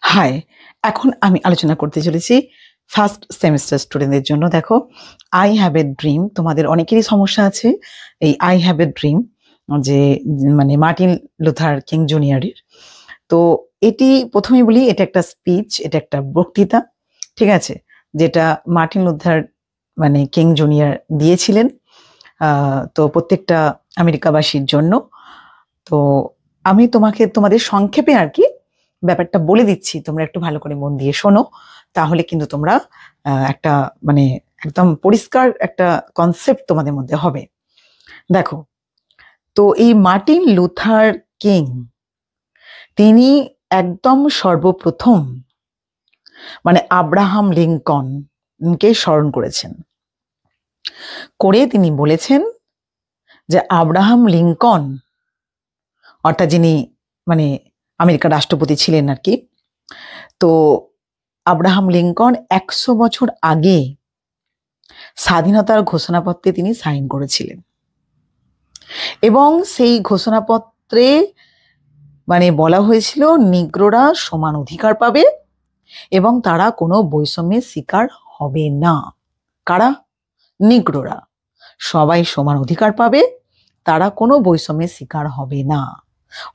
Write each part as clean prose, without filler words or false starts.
High, এখন আমি আলোচনা করতে চলেছি ফার্স্ট সেমিস্টার স্টুডেন্টদের জন্য। দেখো, আই হ্যাভ এ ড্রিম, তোমাদের অনেকেরই সমস্যা আছে এই আই হ্যাভ এ ড্রিম, যে মানে মার্টিন লুথার কিং জুনিয়রের। তো এটি প্রথমেই বলি, এটা একটা স্পিচ, এটা একটা বক্তৃতা, ঠিক আছে, যেটা মার্টিন লুথার মানে কিং জুনিয়র দিয়েছিলেন তো প্রত্যেকটা আমেরিকাবাসীর জন্য। তো আমি তোমাদের সংক্ষেপে আর কি ব্যাপারটা বলে দিচ্ছি, তোমরা একটু ভালো করে মন দিয়ে শোনো, তাহলে কিন্তু তোমরা একটা মানে একদম পরিষ্কার একটা কনসেপ্ট তোমাদের মধ্যে হবে। দেখো, তো এই মার্টিন লুথার কিং, তিনি একদম সর্বপ্রথম মানে আব্রাহাম লিঙ্কনকে স্মরণ করেছেন, করে তিনি বলেছেন যে আব্রাহাম লিঙ্কন, অর্থাৎ যিনি মানে আমেরিকার রাষ্ট্রপতি ছিলেন আর কি, তো আব্রাহাম লিঙ্কন 100 বছর আগে স্বাধীনতার ঘোষণাপত্রে তিনি সাইন করেছিলেন, এবং সেই ঘোষণাপত্রে মানে বলা হয়েছিল নিগ্রোরা সমান অধিকার পাবে এবং তারা কোনো বৈষম্যের শিকার হবে না। কারা? নিগ্রোরা সবাই সমান অধিকার পাবে, তারা কোনো বৈষম্যের শিকার হবে না,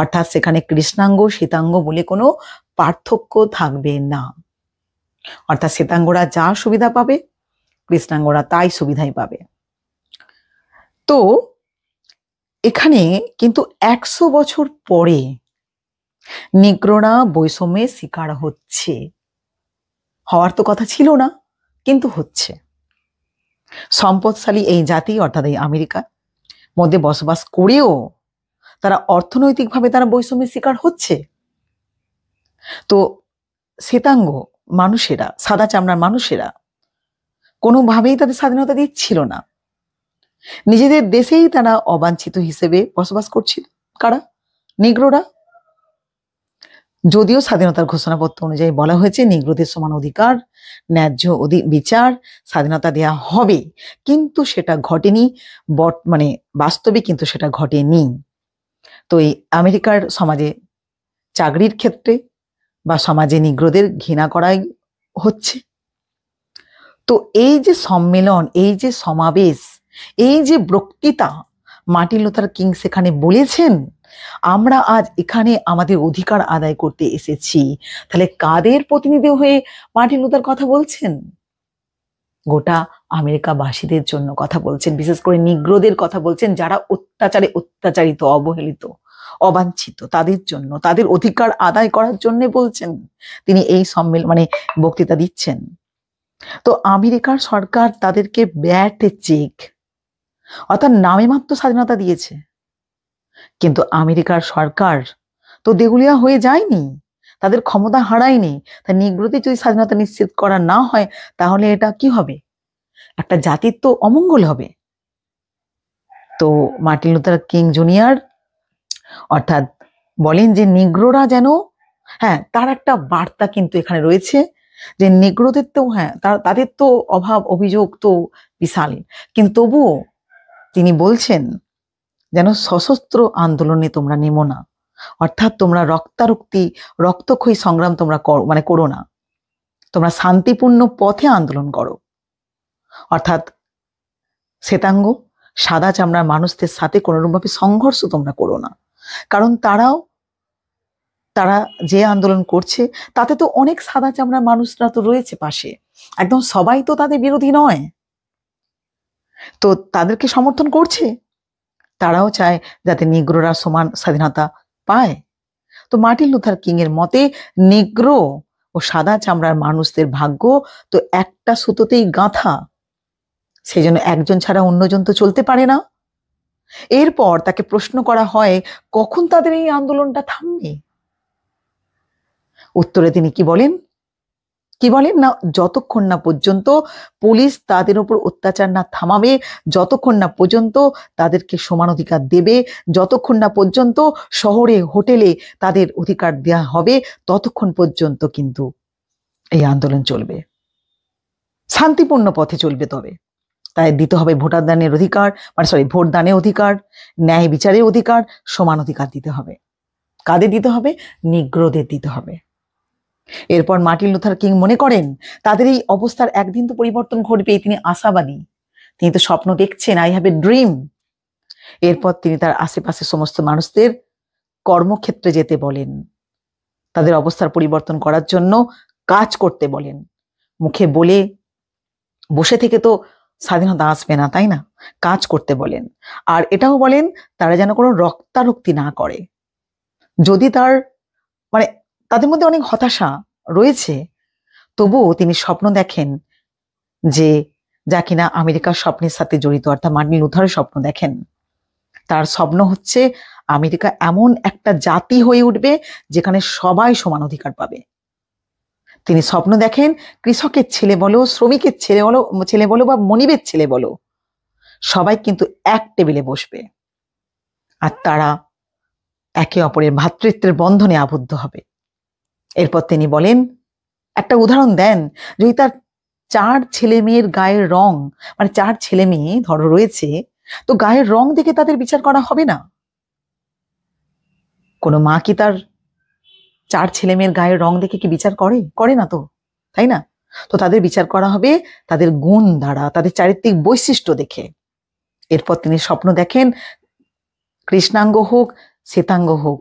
অর্থাৎ সেখানে কৃষ্ণাঙ্গ শ্বেতাঙ্গ বলে কোনো পার্থক্য থাকবে না, অর্থাৎ শ্বেতাঙ্গরা যা সুবিধা পাবে কৃষ্ণাঙ্গরা তাই সুবিধাই পাবে। তো এখানে কিন্তু 100 বছর পরে নিগ্রোরা বৈষম্যের শিকার হচ্ছে, হওয়ার তো কথা ছিল না কিন্তু হচ্ছে। সম্পদশালী এই জাতি অর্থাৎ এই আমেরিকা মধ্যে বসবাস করেও তারা অর্থনৈতিকভাবে তারা বৈষম্যের শিকার হচ্ছে। তো শ্বেতাঙ্গ মানুষেরা, সাদা চামড়ার মানুষেরা কোনোভাবেই তাদের স্বাধীনতা দিচ্ছিল না, নিজেদের দেশেই তারা অবাঞ্ছিত হিসেবে বসবাস করছিল। কারা? নিগ্রোরা। যদিও স্বাধীনতার ঘোষণাপত্র অনুযায়ী বলা হয়েছে নিগ্রোদের সমান অধিকার, ন্যায্য বিচার, স্বাধীনতা দেয়া হবে, কিন্তু সেটা ঘটেনি, মানে বাস্তবে কিন্তু সেটা ঘটেনি। তো এই আমেরিকার সমাজে চাকরির ক্ষেত্রে বা সমাজে নিগ্রোদের ঘৃণা করাই হচ্ছে। তো এই যে সম্মেলন, এই যে সমাবেশ, এই যে বক্তৃতা মার্টিন লুথার কিং সেখানে বলেছেন, আমরা আজ এখানে আমাদের অধিকার আদায় করতে এসেছি, তাহলে কাদের প্রতিনিধি হয়ে মার্টিন লুথার কথা বলছেন? গোটা আমেরিকাবাসীদের জন্য কথা বলছেন, বিশেষ করে নিগ্রোদের কথা বলছেন, যারা অত্যাচারে অত্যাচারিত, অবহেলিত, অবাঞ্ছিত, তাদের জন্য, তাদের অধিকার আদায় করার জন্য বলছেন তিনি এই সম্মেলন মানে বক্তৃতা দিচ্ছেন। তো আমেরিকার সরকার তাদেরকে ব্যাট চেক অর্থাৎ নামে মাত্র স্বাধীনতা দিয়েছে, কিন্তু আমেরিকার সরকার তো দেউলিয়া হয়ে যায়নি, তাদের ক্ষমতা হারায়নি। তাই নিগ্রোদের যদি স্বাধীনতা নিশ্চিত করা না হয়, তাহলে এটা কি হবে? একটা জাতির তো অমঙ্গল হবে। তো মার্টিন লুথার কিং জুনিয়র অর্থাৎ বলেন যে নিগ্রোরা যেন, হ্যাঁ, তার একটা বার্তা কিন্তু এখানে রয়েছে যে নিগ্রোদের তো, হ্যাঁ, তাদের তো অভাব অভিযোগ তো বিশাল, কিন্তু তবুও তিনি বলছেন যেন সশস্ত্র আন্দোলনে তোমরা নেমো না, অর্থাৎ তোমরা রক্তক্ষয়ী সংগ্রাম তোমরা করো না, তোমরা শান্তিপূর্ণ পথে আন্দোলন করো, অর্থাৎ শ্বেতাঙ্গ সাদা চামড়ার মানুষদের সাথে কোনোরকমভাবে সংঘর্ষ তোমরা করো না, কারণ তারা যে আন্দোলন করছে তাতে তো অনেক সাদা চামড়ার মানুষরা তো রয়েছে পাশে, একদম সবাই তো তাদের বিরোধী নয়, তো তাদেরকে সমর্থন করছে, তারাও চায় যাতে নিগ্রোরা সমান স্বাধীনতা পায়। তো মার্টিন লুথার কিং এর মতে নিগ্রো ও সাদা চামড়ার মানুষদের ভাগ্য তো একটা সুতোতেই গাঁথা, সেই জন্য একজন ছাড়া অন্যজন তো চলতে পারে না। এরপর তাকে প্রশ্ন করা হয় কখন তাদের এই আন্দোলনটা থামবে। উত্তরে তিনি কি বলেন না, যতক্ষণ না পর্যন্ত পুলিশ তাদের উপর অত্যাচার না থামাবে, যতক্ষণ না পর্যন্ত তাদেরকে সমান অধিকার দেবে, যতক্ষণ না পর্যন্ত শহরে হোটেলে তাদের অধিকার দেওয়া হবে, ততক্ষণ পর্যন্ত কিন্তু এই আন্দোলন চলবে, শান্তিপূর্ণ পথে চলবে। তবে তাই দিতে হবে ভোটদানের অধিকার, ন্যায় বিচারের অধিকার, সমান অধিকার দিতে হবে। কাদের দিতে হবে? নিগ্রোদের দিতে হবে। এরপর মার্টিন লুথার কিং মনে করেন তাদের এই অবস্থার একদিন তো পরিবর্তন ঘটবে, তিনি আশাবাদী, তিনি তো স্বপ্ন দেখছেন, আই হ্যাভ এ ড্রিম। এরপর তিনি তার আশেপাশে সমস্ত মানুষদের কর্মক্ষেত্রে যেতে বলেন, তাদের অবস্থার পরিবর্তন করার জন্য কাজ করতে বলেন। মুখে বলে বসে থেকে তো স্বাধীনতা আসবে না, তাই না? কাজ করতে বলেন। আর এটাও বলেন তারা যেন কোনো রক্তারক্তি না করে। যদি তাদের মধ্যে অনেক হতাশা রয়েছে, তবুও তিনি স্বপ্ন দেখেন যে যা কিনা আমেরিকার স্বপ্নের সাথে জড়িত, অর্থাৎ মার্টিন লুথারের স্বপ্ন দেখেন। তার স্বপ্ন হচ্ছে আমেরিকা এমন একটা জাতি হয়ে উঠবে যেখানে সবাই সমান অধিকার পাবে। তিনি স্বপ্ন দেখেন কৃষকের ছেলে বলো, শ্রমিকের ছেলে বলো বা মনিবের ছেলে বলো, সবাই কিন্তু এক টেবিলে বসবে আর তারা একে অপরের ভ্রাতৃত্বের বন্ধনে আবদ্ধ হবে। এরপর তিনি বলেন, একটা উদাহরণ দেন, যদি তার 4 ছেলে মেয়ের গায়ের রং, 4 ছেলে মেয়ে ধরো রয়েছে, তো গায়ের রং দেখে তাদের বিচার করা হবে না। কোনো মা কি তার 4 ছেলে মেয়ের গায়ের রং দেখে কি বিচার করে না তো, তাই না? তো তাদের বিচার করা হবে তাদের গুণ দ্বারা, তাদের চারিত্রিক বৈশিষ্ট্য দেখে। এরপর তিনি স্বপ্ন দেখেন কৃষ্ণাঙ্গ হোক শ্বেতাঙ্গ হোক,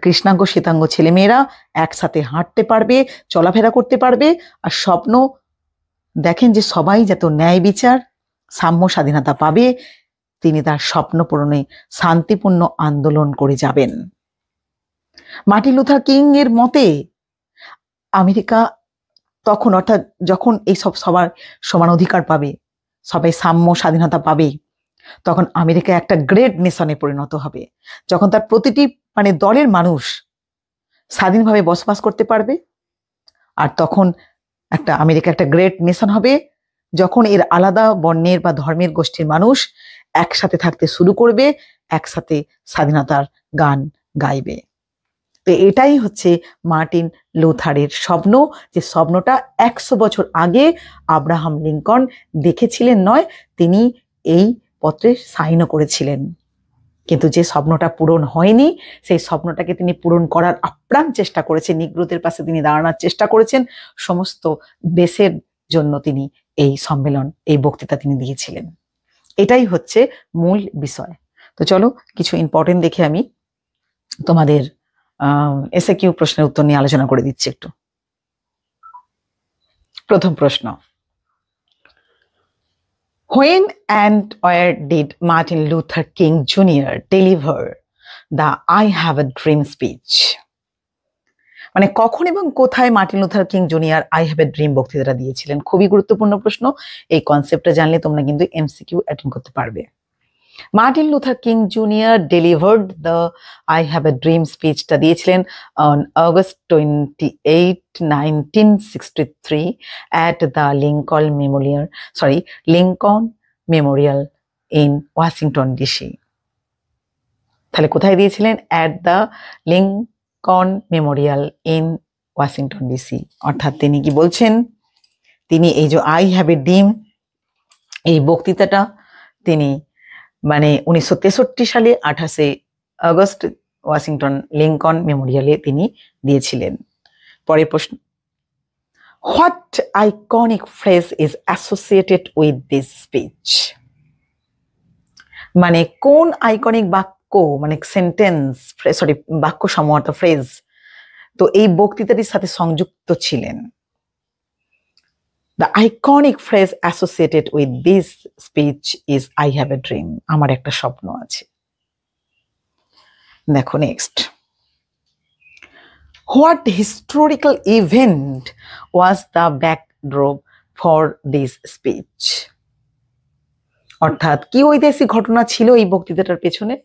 কৃষ্ণাঙ্গ শ্বেতাঙ্গ ছেলেমেয়েরা একসাথে হাঁটতে পারবে, চলাফেরা করতে পারবে। আর স্বপ্ন দেখেন যে সবাই যত ন্যায় বিচার, সাম্য, স্বাধীনতা পাবে। তিনি তার স্বপ্ন পূরণে শান্তিপূর্ণ আন্দোলন করে যাবেন। মার্টিন লুথার কিং এর মতে আমেরিকা তখন, অর্থাৎ যখন এইসব সবার সমান অধিকার পাবে, সবাই সাম্য স্বাধীনতা পাবে, তখন আমেরিকা একটা গ্রেট নেশনে পরিণত হবে, যখন তার প্রতিটি দলের মানুষ স্বাধীনভাবে বসবাস করতে পারবে। আর তখন আমেরিকা একটা গ্রেট নেশন হবে যখন এর আলাদা বর্ণের বা ধর্মের গোষ্ঠীর মানুষ একসাথে থাকতে শুরু করবে, একসাথে স্বাধীনতার গান গাইবে। তো এটাই হচ্ছে মার্টিন লুথারের স্বপ্ন, যে স্বপ্নটা 100 বছর আগে আব্রাহাম লিঙ্কন দেখেছিলেন নয়, তিনি এই পত্রে সাইনও করেছিলেন। কিন্তু যে স্বপ্নটা পূরণ হয়নি, সেই স্বপ্নটাকে তিনি পূরণ করার আপ্রাণ চেষ্টা করেছেন, নিগ্রোদের পাশে তিনি দাঁড়ানোর চেষ্টা করেছেন। সমস্ত দেশের জন্য তিনি এই সম্মেলন, এই বক্তৃতা তিনি দিয়েছিলেন। এটাই হচ্ছে মূল বিষয়। তো চলো কিছু ইম্পর্টেন্ট দেখে আমি তোমাদের এসএকিউ প্রশ্নের উত্তর নিয়ে আলোচনা করে দিচ্ছি একটু। প্রথম প্রশ্ন, When and where did Martin Luther King Jr. deliver the I Have a Dream speech? কখন এবং কোথায় Martin Luther King Junior I have a dream বক্তৃতাটা দিয়েছিলেন? খুবই গুরুত্বপূর্ণ প্রশ্ন। এই কনসেপ্টটা জানলে তোমরা কিন্তু এমসিকিউ অ্যাটেন্ড করতে পারবে। Martin Luther King Junior delivered the I have a dream স্পিচটা দিয়েছিলেন on August 28, 1963 at the Lincoln Memorial in Washington DC। তাহলে কোথায় দিয়েছিলেন? at the Lincoln Memorial in Washington DC। অর্থাৎ তিনি কি বলছেন, তিনি এই যে আই হ্যাভ এ ড্রিম এই বক্তৃতাটা তিনি 1963 সালে 28শে আগস্ট ওয়াশিংটন লিঙ্কন মেমোরিয়ালে তিনি দিয়েছিলেন। পরের প্রশ্ন, what iconic phrase is associated with this speech? কোন আইকনিক বাক্য, সেন্টেন্স, বাক্য সমূহ, ফ্রেজ তো এই বক্তৃতাটির সাথে সংযুক্ত ছিলেন। The iconic phrase associated with this speech is I have a dream. আমার একটা স্বপ্ন আছে। দেখো next, what historical event was the backdrop for this speech? অর্থাৎ কি ঐতিহাসিক ঘটনা ছিল এই বক্তৃতাটার পেছনে?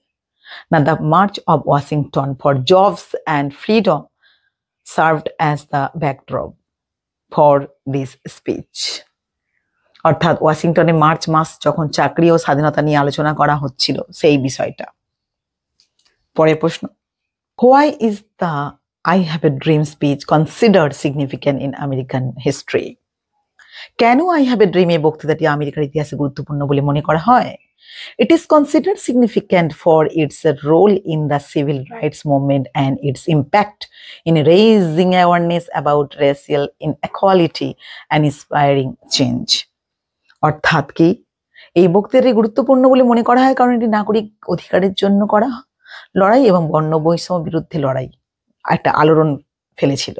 না, the March of Washington for Jobs and Freedom served as the backdrop for this speech। অর্থাৎ ওয়াশিংটনে মার্চ মাস যখন চাকরি ও স্বাধীনতা নিয়ে আলোচনা করা হচ্ছিল, সেই বিষয়টা। পরের প্রশ্ন, why is the I have a dream speech considered significant in American history? কেন আই হ্যাভ এ ড্রিম এই বক্তৃতাটি আমেরিকার ইতিহাসে গুরুত্বপূর্ণ বলে মনে করা হয়? It is considered significant for its role in the civil rights movement and its impact in raising awareness about racial inequality and inspiring change. অর্থাৎ কি এই বক্তৃতাটি গুরুত্বপূর্ণ বলে মনে করা হয় কারণ এটি নাগরিক অধিকারের জন্য করা লড়াই এবং বর্ণ বৈষম্য বিরুদ্ধে লড়াই একটা আলোড়ন ফেলেছিল।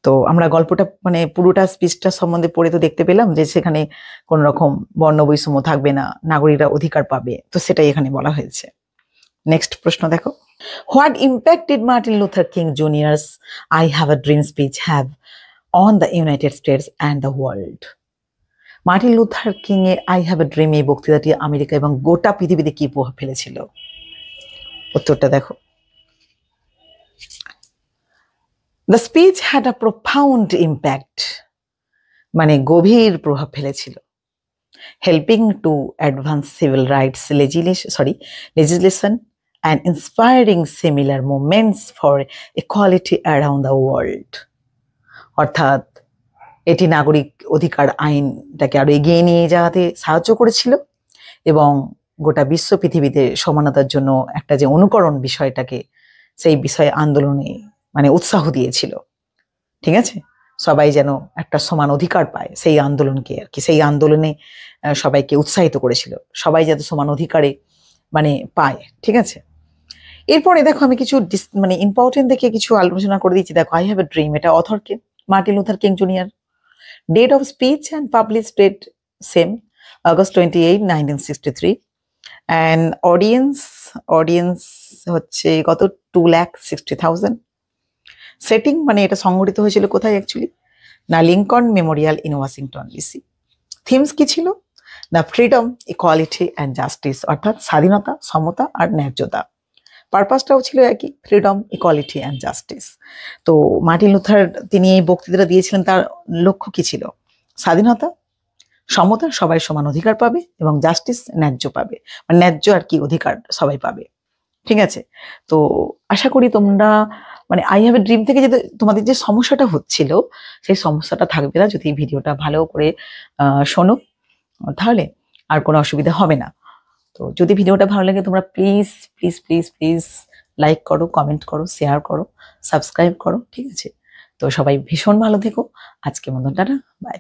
তো আমরা গল্পটা মানে পুরোটা স্পিচটা সম্বন্ধে পড়ে তো দেখতে পেলাম যে সেখানে কোন রকম বর্ণ বৈষম্য থাকবে না, নাগরিকরা অধিকার পাবে, তো সেটাই এখানে বলা হয়েছে। নেক্সট প্রশ্ন দেখো, what impact did Martin Luther king juniors I have a dream speech have on the United states and the world? Martin Luther king এর আই হ্যাভ আ ড্রিম এই বক্তৃতাটি আমেরিকা এবং গোটা পৃথিবীতে কি প্রভাব ফেলেছিল? উত্তরটা দেখো, The speech had a profound impact, মানে গভীর প্রভাব ফেলেছিল, helping to advance civil rights legislation and inspiring similar movements for equality around the world. অর্থাৎ এটি নাগরিক অধিকার আইনটাকে আরো এগিয়ে নিয়ে যাওয়াতে সাহায্য করেছিল এবং গোটা বিশ্ব পৃথিবীতে সমানতার জন্য একটা যে অনুকরণ বিষয়টাকে সেই বিষয়ে আন্দোলনে মানে উৎসাহ দিয়েছিল। ঠিক আছে, সবাই যেন একটা সমান অধিকার পায় সেই আন্দোলনকে আর কি, সেই আন্দোলনে সবাইকে উৎসাহিত করেছিল, সবাই যাতে সমান অধিকারে মানে পায়। ঠিক আছে, এরপরে দেখো আমি কিছু মানে ইম্পর্টেন্ট দেখে কিছু আলোচনা করে দিচ্ছি। দেখো, আই হ্যাভ এ ড্রিম, এটা অথরকে Martin Luther King Junior. Date of speech and publish date same, August 28, 1963, and audience হচ্ছে কত 2,60,000। সেটিং মানে এটা সংগঠিত হয়েছিল কোথায় অ্যাকচুয়ালি না, Lincoln Memorial in Washington DC. Themes কি ছিল না, ফ্রিডম, ইকুয়ালিটি অ্যান্ড জাস্টিস, অর্থাৎ স্বাধীনতা, সমতা আর ন্যায্যতা। পারপাসটাও ছিল একই, ফ্রিডম, ইকুয়ালিটি অ্যান্ড জাস্টিস। তো মার্টিন লুথার তিনি এই বক্তৃতাটা দিয়েছিলেন, তার লক্ষ্য কি ছিল? স্বাধীনতা, সমতা, সবাই সমান অধিকার পাবে, এবং জাস্টিস, ন্যায্য পাবে, মানে ন্যায্য আর কি অধিকার সবাই পাবে। ঠিক আছে, তো আশা করি তোমরা মানে আই হ্যাভ এ ড্রিম থেকে যে তোমাদের যে সমস্যাটা হচ্ছিল সেই সমস্যাটা থাকবে না যদি ভিডিওটা ভালো করে শোনো, তাহলে আর কোনো অসুবিধা হবে না। তো যদি ভিডিওটা ভালো লাগে তোমরা please please please please like করো, কমেন্ট করো, শেয়ার করো, সাবস্ক্রাইব করো। ঠিক আছে, তো সবাই ভীষণ ভালো থেকো। আজকে মতন টাটা, বাই।